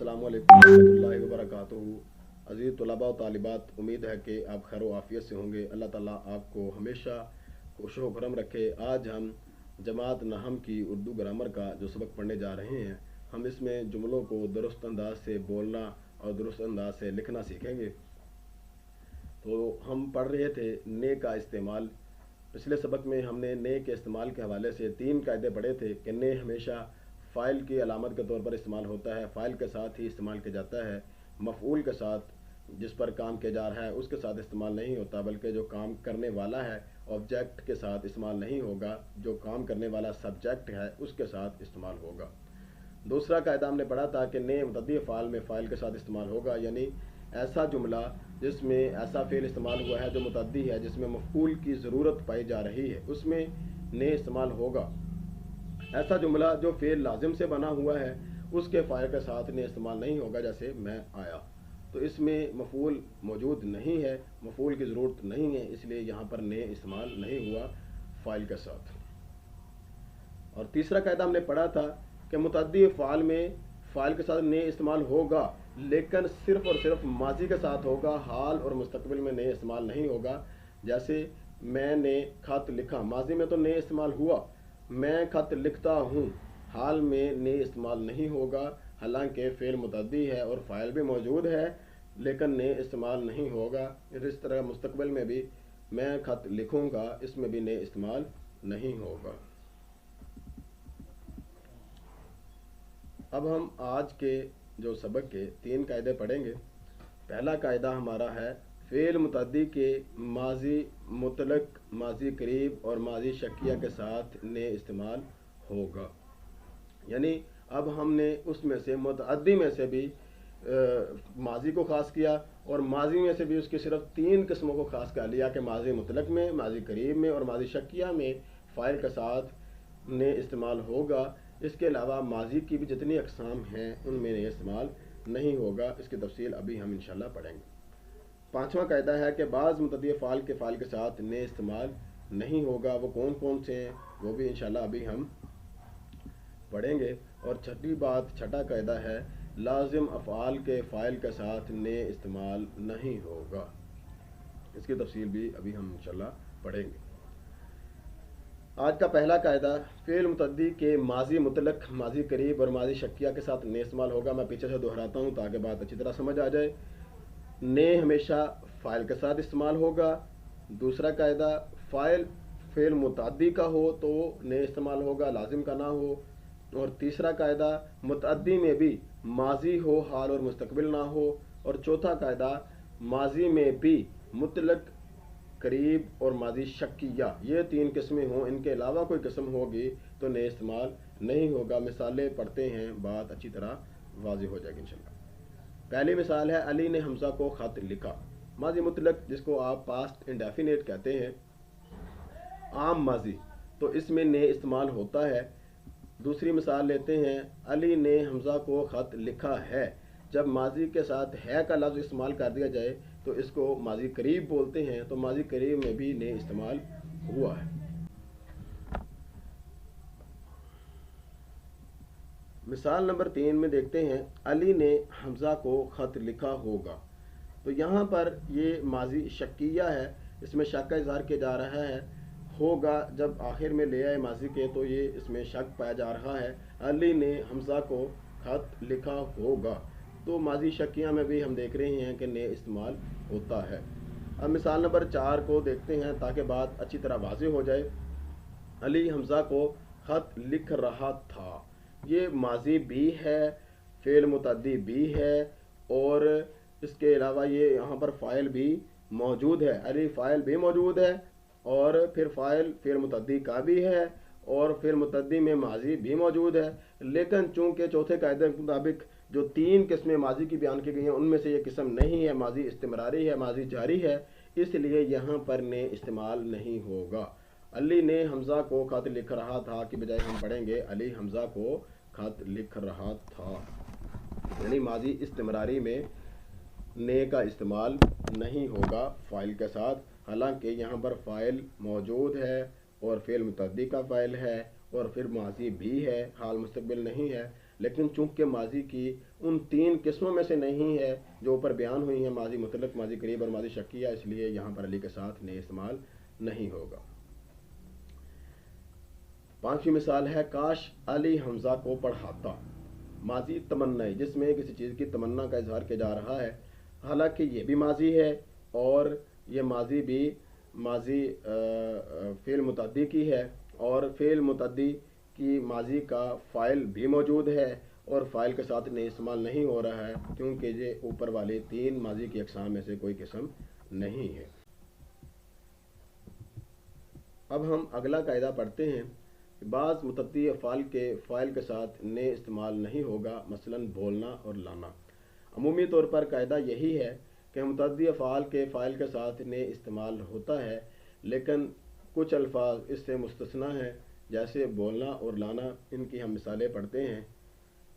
अस्सलामु अलैकुम रहमतुल्लाहि व बरकातुहू। अज़ीज़ तलबा व तालिबात, उम्मीद है कि आप खैर व आफ़ियत से होंगे। अल्लाह ताला आपको हमेशा खुश व खुरम रखे। आज हम जमात नहम की उर्दू ग्रामर का जो सबक पढ़ने जा रहे हैं, हम इसमें जुमलों को दुरुस्त अंदाज से बोलना और दुरुस्त अंदाज से लिखना सीखेंगे। तो हम पढ़ रहे थे ने का इस्तेमाल। पिछले सबक में हमने ने के इस्तेमाल के हवाले से 3 कायदे पढ़े थे कि ने हमेशा फ़ाइल की अलामत के तौर पर इस्तेमाल होता है, फ़ाइल के साथ ही इस्तेमाल किया जाता है। मफ़ऊल के साथ, जिस पर काम किया जा रहा है उसके साथ इस्तेमाल नहीं होता, बल्कि जो काम करने वाला है ऑब्जेक्ट के साथ इस्तेमाल नहीं होगा, जो काम करने वाला सब्जेक्ट है उसके साथ इस्तेमाल होगा। दूसरा कायदा हमने पढ़ा था कि ने मुतअद्दी फ़ाल में फ़ाइल के साथ इस्तेमाल होगा, यानी ऐसा जुमला जिसमें ऐसा फ़ेल इस्तेमाल हुआ है जो मुतअद्दी है, जिसमें मफ़ऊल की ज़रूरत पाई जा रही है, उसमें ने इस्तेमाल होगा। ऐसा जुमला जो फ़ेल लाजिम से बना हुआ है उसके फ़ाइल के साथ ने इस्तेमाल नहीं होगा, जैसे मैं आया। तो इसमें मफ़ऊल मौजूद नहीं है, मफ़ऊल की ज़रूरत नहीं है, इसलिए यहाँ पर ने इस्तेमाल नहीं हुआ फ़ाइल के साथ। और तीसरा कायदा हमने पढ़ा था कि मुतअद्दी फ़ाल में फ़ाइल के साथ ने इस्तेमाल होगा, लेकिन सिर्फ़ और सिर्फ माजी के साथ होगा, हाल और मुस्तक़बिल में ने इस्तेमाल नहीं होगा। जैसे मैंने खत लिखा, माजी में तो ने इस्तेमाल हुआ, मैं खत लिखता हूँ, हाल में ने इस्तेमाल नहीं होगा, हालांकि फ़ेल मुतअद्दी है और फ़ाइल भी मौजूद है, लेकिन ने इस्तेमाल नहीं होगा। इस तरह मुस्तक़बिल में भी मैं खत लिखूँगा, इसमें भी ने इस्तेमाल नहीं होगा। अब हम आज के जो सबक के 3 कायदे पढ़ेंगे। पहला कायदा हमारा है फ़ेल मुतअद्दी के माजी मुतलक, माजी करीब और माजी शक्किया के साथ ने इस्तेमाल होगा। यानी अब हमने उसमें से मुतअद्दी में से भी माजी को ख़ास किया और माजी में से भी उसकी सिर्फ 3 किस्मों को ख़ास कर लिया कि माजी मुतलक में, माजी करीब में और माजी शक्किया में फ़ाइल के साथ ने इस्तेमाल होगा। इसके अलावा माजी की भी जितनी अक़साम हैं उनमें ने इस्तेमाल नहीं होगा। इसकी तफसील अभी हम इंशाल्लाह पढ़ेंगे। 5वां कायदा है कि बाज़ मुतअद्दी फ़ाल के साथ ने इस्तेमाल नहीं होगा। वो कौन कौन से हैं वो भी इंशाल्लाह अभी हम पढ़ेंगे। और छठा कायदा है लाजिम अफ़आल के फ़ाइल के साथ ने इस्तेमाल नहीं होगा। इसकी तफसील भी अभी हम इंशाल्लाह पढ़ेंगे। आज का पहला कायदा फ़ेल मुतअद्दी के माजी मुतलक, माजी करीब और माजी शक्किया के साथ ने इस्तेमाल होगा। मैं पीछे से दोहराता हूँ ताकि बात अच्छी तरह समझ आ जाए। ने हमेशा फ़ाइल के साथ इस्तेमाल होगा। दूसरा कायदा फ़ेल मुतअद्दी का हो तो ने इस्तेमाल होगा, लाजिम का ना हो। और तीसरा कायदा मुतअद्दी में भी माजी हो, हाल और मुस्तक़बिल ना हो। और चौथा कायदा माजी में भी मुतलक, करीब और माजी शक्किया, ये 3 किस्में हों, इनके अलावा कोई किस्म होगी तो ने इस्तेमाल नहीं होगा। मिसालें पढ़ते हैं, बात अच्छी तरह वाज़ेह हो जाएगी इंशाल्लाह। पहली मिसाल है अली ने हमज़ा को ख़त लिखा। माजी मुतलक, जिसको आप पास्ट इंडेफिनेट कहते हैं, आम माजी, तो इसमें ने इस्तेमाल होता है। दूसरी मिसाल लेते हैं अली ने हमज़ा को ख़त लिखा है। जब माजी के साथ है का लफ्ज़ इस्तेमाल कर दिया जाए तो इसको माजी करीब बोलते हैं, तो माजी करीब में भी ने इस्तेमाल हुआ है। मिसाल नंबर 3 में देखते हैं अली ने हमज़ा को ख़त लिखा होगा। तो यहाँ पर ये माजी शक्किया है, इसमें शक का इज़हार किया जा रहा है। होगा जब आखिर में ले आए माजी के तो ये इसमें शक पाया जा रहा है। अली ने हमज़ा को ख़त लिखा होगा, तो माजी शक्किया में भी हम देख रहे हैं कि ने इस्तेमाल होता है। अब मिसाल नंबर 4 को देखते हैं ताकि बात अच्छी तरह वाज़ेह हो जाए। अली हमज़ा को ख़त लिख रहा था, ये माजी भी है, फ़ेल मुतअद्दी भी है और इसके अलावा ये यहाँ पर फ़ाइल भी मौजूद है। अली फ़ाइल भी मौजूद है और फिर फ़ेल मुतअद्दी का भी है और फ़ेल मुतअद्दी में माजी भी मौजूद है। लेकिन चूँकि चौथे कायदे के मुताबिक जो 3 किस्में माजी की बयान की गई हैं उनमें से ये किस्म नहीं है, माजी इस्तिमरारी है, माजी जारी है, इसलिए यहाँ पर ने इस्तेमाल नहीं होगा। अली ने हमज़ा को ख़त लिख रहा था की बजाय हम पढ़ेंगे अली हमज़ा को ख़त लिख रहा था, यानी माजी इस्तिमरारी में ने का इस्तेमाल नहीं होगा फ़ाइल के साथ। हालांकि यहाँ पर फ़ाइल मौजूद है और फ़ेल मुतअद्दी का फ़ाइल है और फिर माजी भी है, हाल मुस्तक़बिल नहीं है, لیکن چونکہ ماضی کی ان 3 قسموں میں سے نہیں ہے جو اوپر بیان ہوئی ہیں، ماضی مطلق، ماضی قریب اور ماضی شکیہ، اس لیے یہاں پر علی کے ساتھ نے استعمال نہیں ہوگا۔ 5ویں مثال ہے کاش علی حمزہ کو پڑھاتا۔ ماضی تمنائی، جس میں کسی چیز کی تمنا کا اظہار کیا جا رہا ہے، حالانکہ یہ بھی ماضی ہے اور یہ ماضی بھی ماضی فعل متعدی کی ہے، اور فعل متعدی کی ماضی کا فاعل بھی موجود ہے اور فاعل کے ساتھ نے استعمال نہیں ہو رہا ہے کیونکہ یہ اوپر والی 3 ماضی کی اقسام میں سے کوئی قسم نہیں ہے۔ اب ہم اگلا قاعدہ پڑھتے ہیں۔ بعض متعدی افعال کے فاعل کے ساتھ نے استعمال نہیں ہوگا، مثلا بولنا اور لانا۔ عمومی طور پر قاعدہ یہی ہے کہ متعدی افعال کے فاعل کے ساتھ نے استعمال ہوتا ہے، لیکن کچھ الفاظ اس سے مستثنیٰ ہیں، جیسے بولنا اور لانا۔ ان کی ہم مثالیں پڑھتے ہیں۔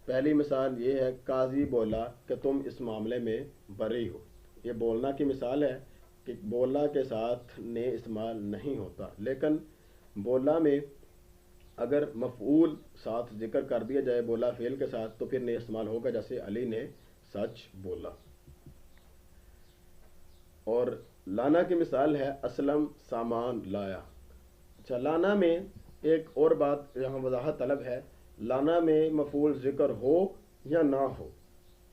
پہلی مثال یہ ہے، قاضی بولا کہ تم اس معاملے میں بری ہو۔ یہ بولنا کی مثال ہے کہ بولا کے ساتھ نے استعمال نہیں ہوتا، لیکن بولا میں اگر مفعول ساتھ ذکر کر دیا جائے بولا فعل کے ساتھ تو پھر نے استعمال ہوگا، جیسے علی نے سچ بولا۔ اور لانا کی مثال ہے، اسلم سامان لایا۔ اچھا، لانا میں ایک اور بات یہاں وضاحت طلب ہے، لانا میں مفعول ذکر ہو یا نہ ہو،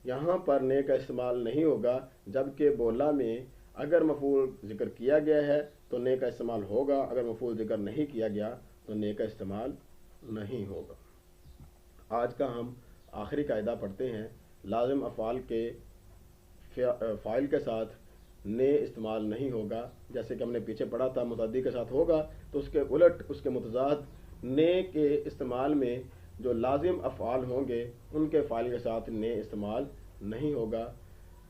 یہاں پر نے کا استعمال نہیں ہوگا، جبکہ بولا میں اگر مفعول ذکر کیا گیا ہے تو نے کا استعمال ہوگا، اگر مفعول ذکر نہیں کیا گیا تو نے کا استعمال نہیں ہوگا۔ آج کا ہم آخری قاعدہ پڑھتے ہیں۔ لازم افعال کے فاعل کے ساتھ نے استعمال نہیں ہوگا، جیسے کہ ہم نے پیچھے پڑھا تھا متعدی کے ساتھ ہوگا، تو اس کے الٹ اس کے متضاد نے کے استعمال میں جو لازم افعال ہوں گے ان کے فاعل کے ساتھ نے استعمال نہیں ہوگا۔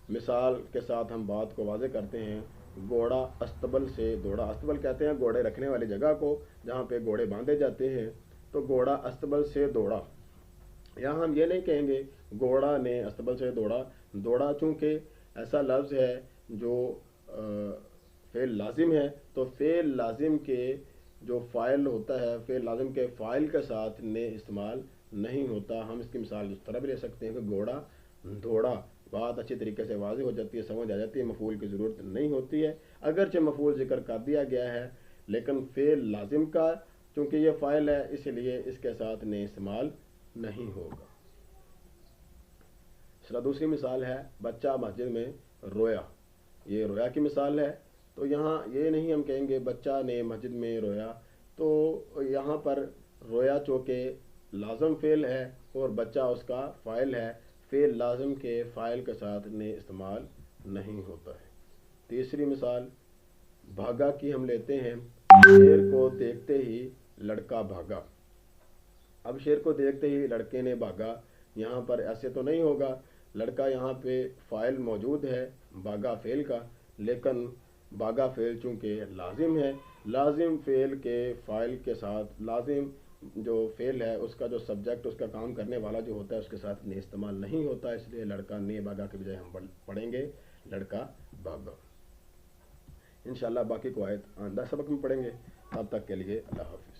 مثال کے ساتھ ہم بات کو واضح کرتے ہیں۔ گھوڑا استبل سے دوڑا۔ استبل کہتے ہیں گھوڑے رکھنے والی جگہ کو جہاں پہ گھوڑے باندھے جاتے ہیں، تو گھوڑا استبل سے دوڑا۔ یہاں ہم یہ نہیں کہیں گے گھوڑا نے استبل سے دوڑا۔ دوڑا چونکہ ایسا لفظ ہے جو فعل لازم ہے، تو فعل لازم کے جو فاعل ہوتا ہے، فعل لازم کے فاعل کے ساتھ نے استعمال نہیں ہوتا۔ ہم اس کی مثال اس طرح بھی لے سکتے ہیں کہ گھوڑا دوڑا۔ بات اچھی طریقے سے واضح ہو جاتی ہے، سمجھ آ جاتی ہے، مفعول کی ضرورت نہیں ہوتی ہے، اگرچہ مفعول ذکر کر دیا گیا ہے، لیکن فعل لازم کا چونکہ یہ فاعل ہے اس لیے اس کے ساتھ نے استعمال نہیں ہوگا۔ دوسری مثال ہے، بچہ مسجد میں رویا۔ یہ رویا کی مثال ہے، تو یہاں یہ نہیں ہم کہیں گے بچہ نے مسجد میں رویا، تو یہاں پر رویا چونکہ لازم فعل ہے اور بچہ اس کا فاعل ہے، فعل لازم کے فاعل کے ساتھ نے استعمال نہیں ہوتا ہے۔ تیسری مثال بھاگا کی ہم لیتے ہیں۔ شیر کو دیکھتے ہی لڑکا بھاگا۔ اب شیر کو دیکھتے ہی لڑکے نے بھاگا، یہاں پر ایسے تو نہیں ہوگا، لڑکا یہاں پہ فاعل موجود ہے بھاگا فعل کا، لیکن بھاگا فعل چونکہ لازم ہے، لازم فعل کے فاعل کے ساتھ لازم جو فعل ہے اس کا جو سبجیکٹ، اس کا کام کرنے والا جو ہوتا ہے اس کے ساتھ نے استعمال نہیں ہوتا، اس لیے لڑکا نے بھاگا کے بجائے ہم پڑھیں گے لڑکا بھاگا۔ انشاءاللہ باقی کو آیت آئندہ سبق میں پڑھیں گے، تب تک کے لیے اللہ حافظ۔